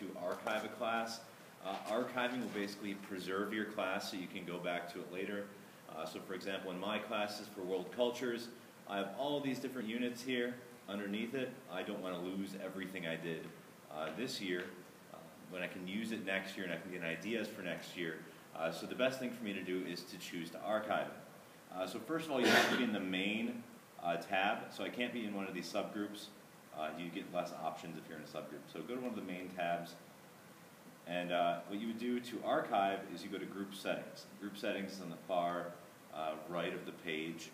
to archive a class. Archiving will basically preserve your class so you can go back to it later. So for example, in my classes for world cultures, I have all of these different units here underneath it. I don't want to lose everything I did this year when I can use it next year and I can get ideas for next year. So the best thing for me to do is to choose to archive it. So first of all, you have to be in the main tab. So I can't be in one of these subgroups. You get less options if you're in a subgroup. So go to one of the main tabs. And what you would do to archive is you go to group settings. Group settings is on the far right of the page.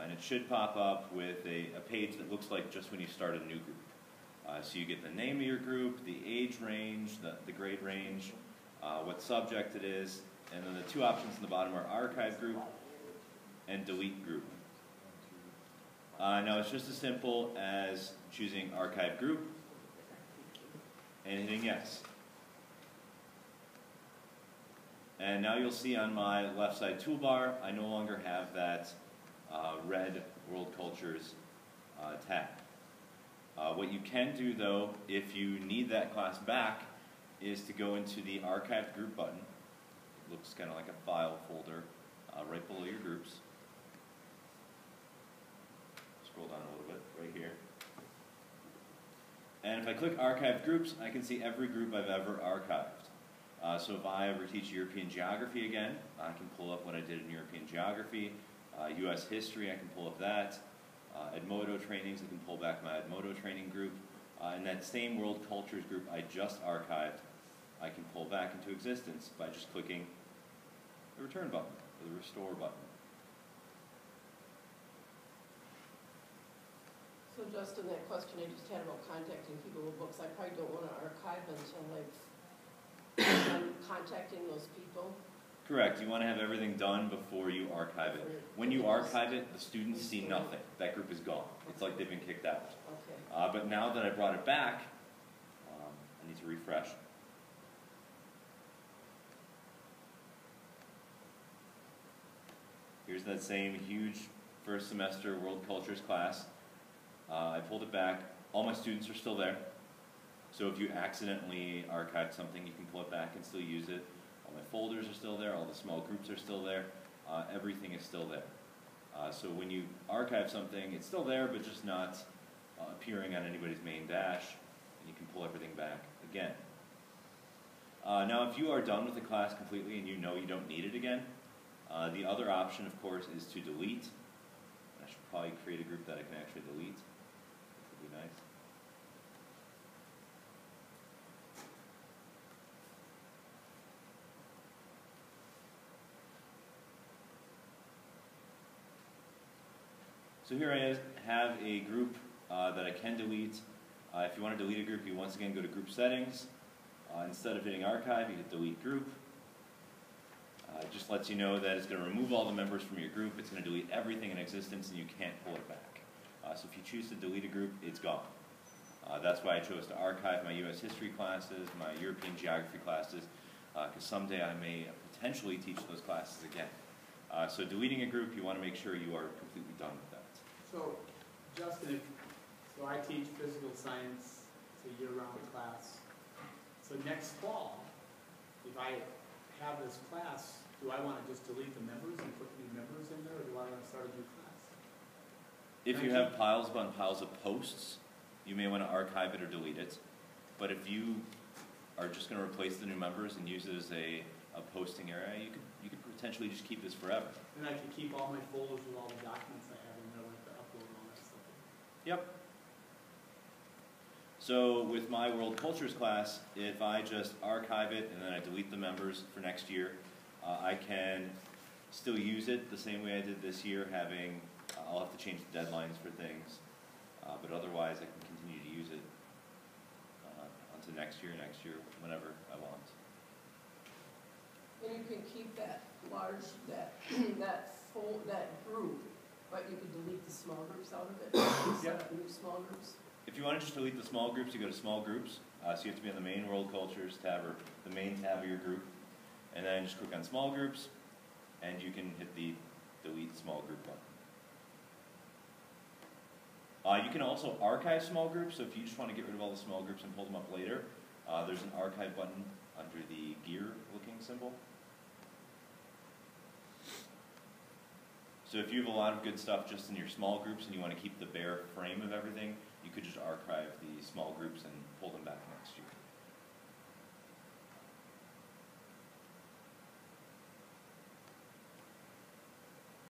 And it should pop up with a page that looks like just when you start a new group. So you get the name of your group, the age range, the grade range, what subject it is, and then the two options in the bottom are archive group and delete group. Now it's just as simple as choosing archive group and hitting yes. And now you'll see on my left side toolbar, I no longer have that red World Cultures tab. What you can do though, if you need that class back, is to go into the archived group button. It looks kind of like a file folder right below your groups. Scroll down a little bit, right here. And if I click Archive Groups, I can see every group I've ever archived. So if I ever teach European Geography again, I can pull up what I did in European Geography. U.S. History, I can pull up that. Edmodo trainings, I can pull back my Edmodo training group. And that same World Cultures group I just archived, I can pull back into existence by just clicking the Return button, or the Restore button. So Justin, that question I just had about contacting people with books, I probably don't want to archive until I'm contacting those people. Correct. You want to have everything done before you archive it. When you archive it, the students see nothing. That group is gone. It's like they've been kicked out. Okay. But now that I brought it back, I need to refresh. Here's that same huge first semester World Cultures class. I pulled it back. All my students are still there. So if you accidentally archived something, you can pull it back and still use it. All my folders are still there. All the small groups are still there. Everything is still there. So when you archive something, it's still there, but just not appearing on anybody's main dash. And you can pull everything back again. Now, if you are done with the class completely and you know you don't need it again, the other option, of course, is to delete. I should probably create a group that I can actually delete. That would be nice. So here I have a group that I can delete. If you want to delete a group, you once again go to Group Settings. Instead of hitting Archive, you hit Delete Group. It just lets you know that it's going to remove all the members from your group. It's going to delete everything in existence, and you can't pull it back. So if you choose to delete a group, it's gone. That's why I chose to archive my U.S. History classes, my European Geography classes, because someday I may potentially teach those classes again. So deleting a group, you want to make sure you are completely done with that. So, Justin, so I teach physical science, it's a year-round class. So next fall, if I have this class, do I want to just delete the members and put new members in there, or do I want to start a new class? If you have piles upon piles of posts, you may want to archive it or delete it. But if you are just going to replace the new members and use it as a posting area, you could potentially just keep this forever. And I can keep all my folders with all the documents I have in there, like the upload and all that stuff. Yep. So with my World Cultures class, if I just archive it and then I delete the members for next year, I can still use it the same way I did this year, having, I'll have to change the deadlines for things, but otherwise I can continue to use it onto next year, whenever I want. And you can keep that large, that group, but you can delete the small groups out of it. Set up new small groups. If you want to just delete the small groups, you go to Small Groups. So you have to be on the main World Cultures tab, or the main tab of your group. And then just click on Small Groups, and you can hit the Delete Small Group button. You can also archive small groups, so if you just want to get rid of all the small groups and pull them up later, there's an archive button under the gear-looking symbol. So if you have a lot of good stuff just in your small groups and you want to keep the bare frame of everything, you could just archive the small groups and pull them back next year.